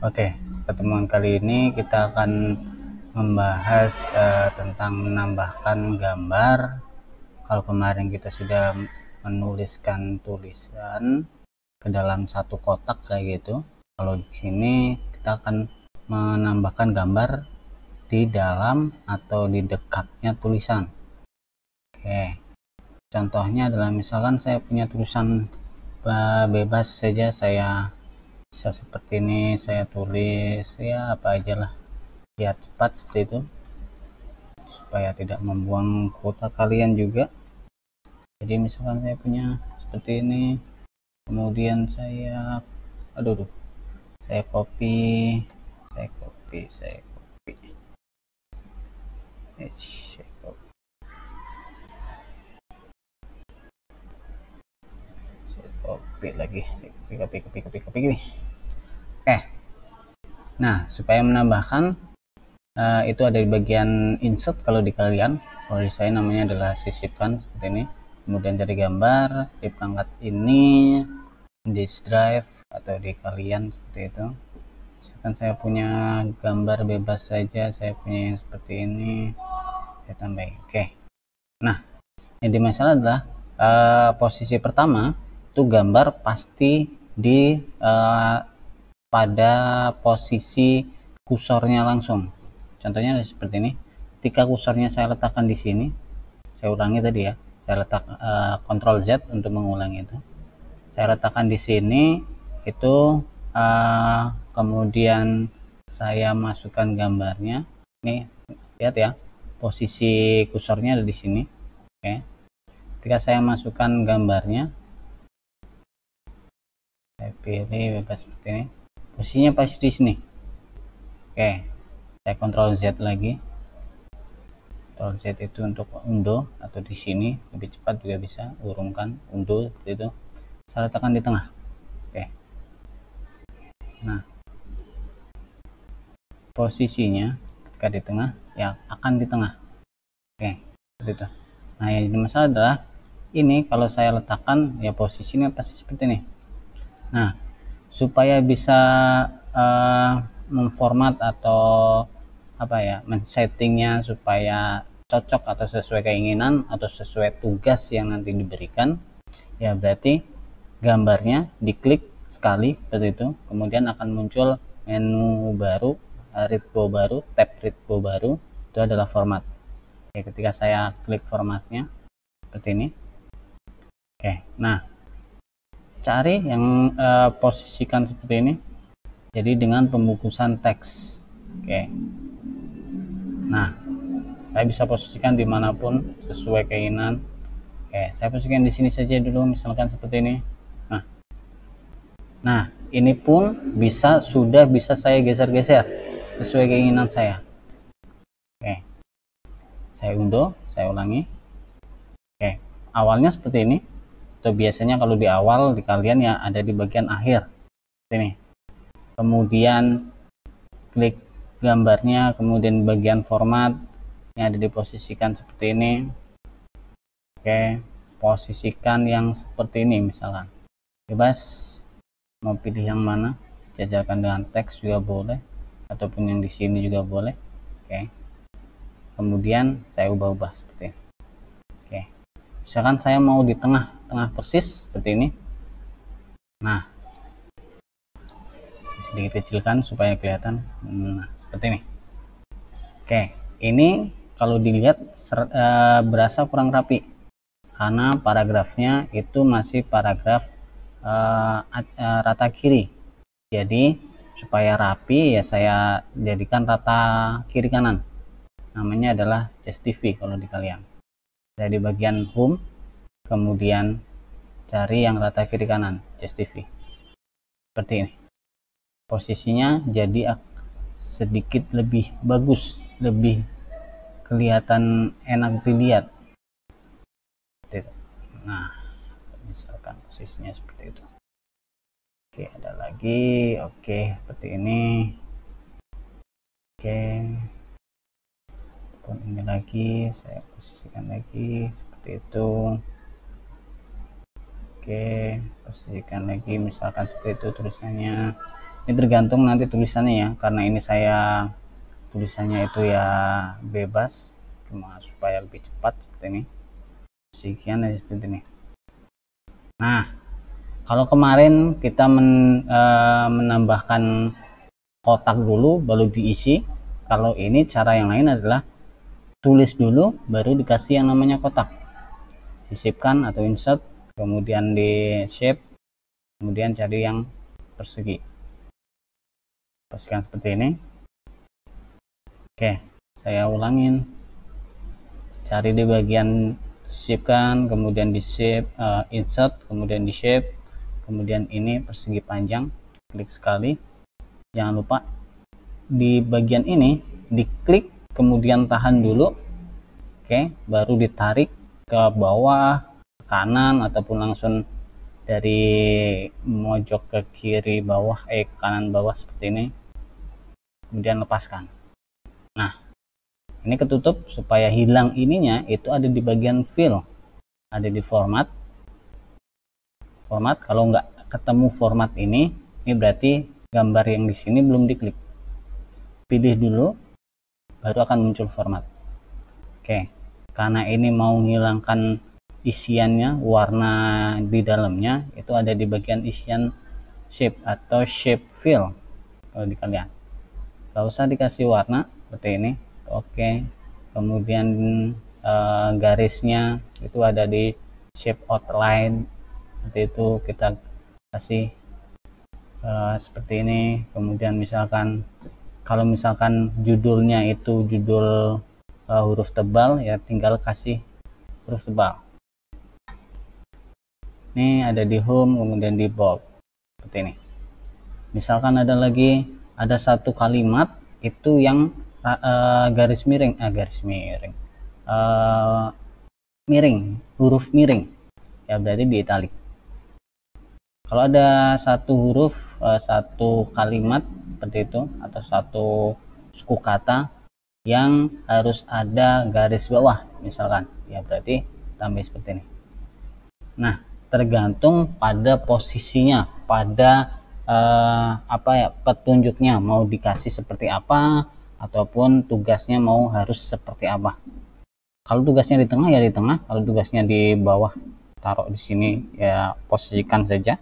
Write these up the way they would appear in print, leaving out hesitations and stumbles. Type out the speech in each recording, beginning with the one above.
Oke, pertemuan kali ini kita akan membahas tentang menambahkan gambar. Kalau kemarin kita sudah menuliskan tulisan ke dalam satu kotak kayak gitu, kalau di sini kita akan menambahkan gambar di dalam atau di dekatnya tulisan. Oke, contohnya adalah misalkan saya punya tulisan bebas saja, saya bisa seperti ini, saya tulis ya apa aja lah biar cepat seperti itu, supaya tidak membuang kuota kalian juga. Jadi misalkan saya punya seperti ini, kemudian saya saya copy saya copy saya copy saya copy lagi, saya copy gini. Nah, supaya menambahkan itu ada di bagian insert kalau di kalian. Kalau di saya namanya adalah sisipkan seperti ini. Kemudian dari gambar di perangkat ini, disk drive atau di kalian seperti itu. Misalkan saya punya gambar bebas saja, saya punya yang seperti ini, saya tambahin. Oke. Nah, yang dimasalah adalah posisi pertama itu gambar pasti di pada posisi kursornya langsung. Contohnya seperti ini. Ketika kursornya saya letakkan di sini, saya ulangi tadi ya, saya letak Ctrl Z untuk mengulangi itu. Saya letakkan di sini itu, kemudian saya masukkan gambarnya. Nih, lihat ya, posisi kursornya ada di sini. Oke. Ketika saya masukkan gambarnya, saya pilih bebas seperti ini. Posisinya pasti di sini. Oke, saya Ctrl Z lagi. Ctrl Z itu untuk undo, atau di sini lebih cepat juga bisa, urungkan, undo seperti itu. Saya letakkan di tengah. Oke. Nah, posisinya ketika di tengah ya akan di tengah. Oke, seperti itu. Nah, yang jadi masalah adalah ini kalau saya letakkan ya posisinya pasti seperti ini. Nah, supaya bisa memformat atau apa ya, men-settingnya supaya cocok atau sesuai keinginan atau sesuai tugas yang nanti diberikan, ya berarti gambarnya diklik sekali seperti itu, kemudian akan muncul menu baru, readbo baru, tab readbo baru, itu adalah format. Oke, ketika saya klik formatnya seperti ini. Oke, nah cari yang posisikan seperti ini, jadi dengan pembungkusan teks. Oke, nah saya bisa posisikan dimanapun sesuai keinginan. Oke, saya posisikan di sini saja dulu, misalkan seperti ini. Nah ini pun sudah bisa saya geser-geser sesuai keinginan saya. Oke, saya undo, saya ulangi. Oke, awalnya seperti ini, atau biasanya kalau di awal di kalian ya ada di bagian akhir ini. Kemudian klik gambarnya, kemudian bagian format yang ada diposisikan seperti ini. Oke, posisikan yang seperti ini misalkan, bebas mau pilih yang mana, sejajarkan dengan teks juga boleh, ataupun yang di sini juga boleh. Oke, kemudian saya ubah-ubah seperti ini. Oke, misalkan saya mau di tengah persis seperti ini. Nah, saya sedikit kecilkan supaya kelihatan. Nah, seperti ini. Oke, ini kalau dilihat berasa kurang rapi karena paragrafnya itu masih paragraf rata kiri. Jadi supaya rapi ya saya jadikan rata kiri kanan. Namanya adalah JustTV kalau di kalian. Dari bagian home, kemudian cari yang rata kiri kanan, JustTV. Seperti ini. Posisinya jadi sedikit lebih bagus, lebih kelihatan enak dilihat. Nah, misalkan posisinya seperti itu. Oke, ada lagi. Oke, seperti ini. Oke, ini lagi saya posisikan lagi seperti itu. Oke, posisikan lagi misalkan seperti itu tulisannya. Ini tergantung nanti tulisannya ya, karena ini saya tulisannya itu ya bebas, cuma supaya lebih cepat seperti ini. Sekian dari seperti ini. Nah, kalau kemarin kita menambahkan kotak dulu baru diisi, kalau ini cara yang lain adalah tulis dulu baru dikasih yang namanya kotak. Sisipkan atau insert, kemudian di shape, kemudian cari yang persegi. Posisikan seperti ini. Oke, saya ulangin. Cari di bagian sisipkan, kemudian di shape, insert, kemudian di shape, kemudian ini persegi panjang, klik sekali. Jangan lupa di bagian ini diklik, kemudian tahan dulu. Oke, baru ditarik ke bawah, ke kanan, ataupun langsung dari mojok ke kiri bawah, ke kanan bawah seperti ini. Kemudian lepaskan. Nah, ini ketutup supaya hilang ininya, itu ada di bagian fill, ada di format. Kalau nggak ketemu format ini berarti gambar yang di sini belum diklik. Pilih dulu, baru akan muncul format. Oke, karena ini mau menghilangkan isiannya, warna di dalamnya itu ada di bagian isian shape atau shape fill. Kalau di kalian nggak usah dikasih warna seperti ini. Oke, kemudian garisnya itu ada di shape outline, seperti itu kita kasih seperti ini. Kemudian misalkan kalau misalkan judulnya itu judul huruf tebal, ya tinggal kasih huruf tebal. Ini ada di home, kemudian di bold seperti ini. Misalkan ada lagi, ada satu kalimat itu yang garis miring, huruf miring, ya berarti di italic. Kalau ada satu huruf, satu kalimat seperti itu, atau satu suku kata yang harus ada garis bawah misalkan, ya berarti tambah seperti ini. Nah, tergantung pada posisinya, pada petunjuknya mau dikasih seperti apa, ataupun tugasnya mau harus seperti apa. Kalau tugasnya di tengah ya di tengah, kalau tugasnya di bawah taruh di sini ya posisikan saja.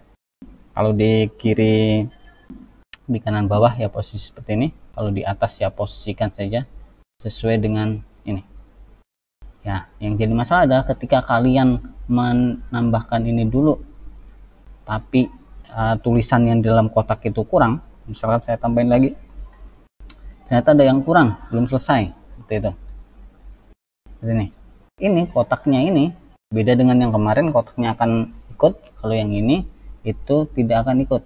Kalau di kiri, di kanan bawah ya posisi seperti ini. Kalau di atas ya posisikan saja sesuai dengan ini. Ya, yang jadi masalah adalah ketika kalian menambahkan ini dulu, tapi tulisan yang di dalam kotak itu kurang. Misalkan saya tambahin lagi, ternyata ada yang kurang, belum selesai, seperti itu. Ini kotaknya ini beda dengan yang kemarin, kotaknya akan ikut. Kalau yang ini itu tidak akan ikut.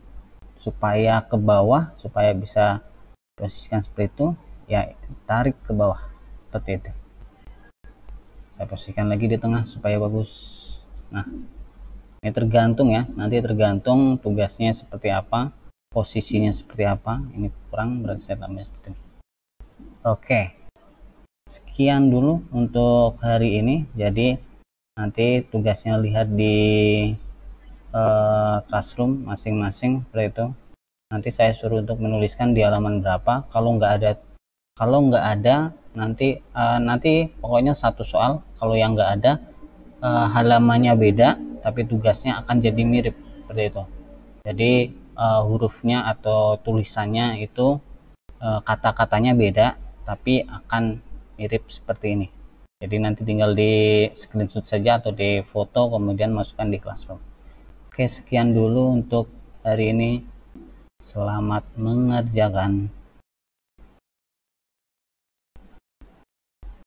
Supaya ke bawah, supaya bisa posisikan seperti itu, ya tarik ke bawah seperti itu. Saya posisikan lagi di tengah supaya bagus. Nah, ini tergantung ya, nanti tergantung tugasnya seperti apa, posisinya seperti apa. Ini kurang, berarti saya tambah seperti ini. Oke, sekian dulu untuk hari ini. Jadi nanti tugasnya lihat di classroom masing-masing seperti itu. Nanti saya suruh untuk menuliskan di halaman berapa. Kalau nggak ada nanti pokoknya satu soal. Kalau yang nggak ada halamannya beda, tapi tugasnya akan jadi mirip seperti itu. Jadi hurufnya atau tulisannya itu kata-katanya beda, tapi akan mirip seperti ini. Jadi nanti tinggal di screenshot saja atau di foto, kemudian masukkan di classroom. Oke, sekian dulu untuk hari ini. Selamat mengerjakan.